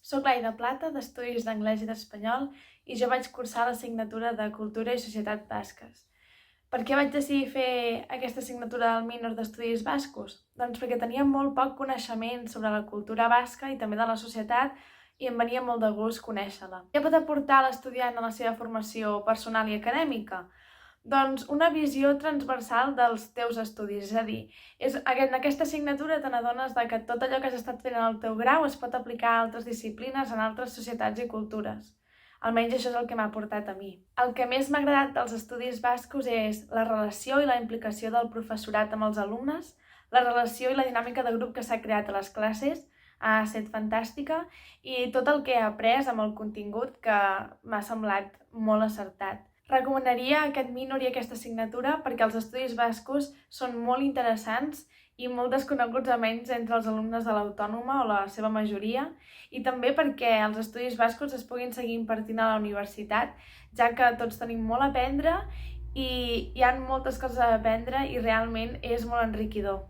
Soc l'Aida Plata, d'Estudis d'Anglès i d'Espanyol, i jo vaig cursar l'assignatura de Cultura i Societat Basques. Per què vaig decidir fer aquesta assignatura del Minor d'Estudis Bascos? Doncs perquè tenia molt poc coneixement sobre la cultura basca i també de la societat i em venia molt de gust conèixer-la. Què pot aportar l'estudiant a la seva formació personal i acadèmica? Doncs una visió transversal dels teus estudis, és a dir, en aquesta assignatura te n'adones que tot allò que has estat fent en el teu grau es pot aplicar a altres disciplines, en altres societats i cultures. Almenys això és el que m'ha aportat a mi. El que més m'ha agradat dels estudis bascos és la relació i la implicació del professorat amb els alumnes, la relació i la dinàmica de grup que s'ha creat a les classes, ha estat fantàstica, i tot el que he après amb el contingut que m'ha semblat molt acertat. Recomanaria aquest minor i aquesta assignatura perquè els estudis bascos són molt interessants i molt desconeguts, almenys entre els alumnes de l'Autònoma o la seva majoria, i també perquè els estudis bascos es puguin seguir impartint a la universitat, ja que tots tenim molt a aprendre i hi ha moltes coses a aprendre i realment és molt enriquidor.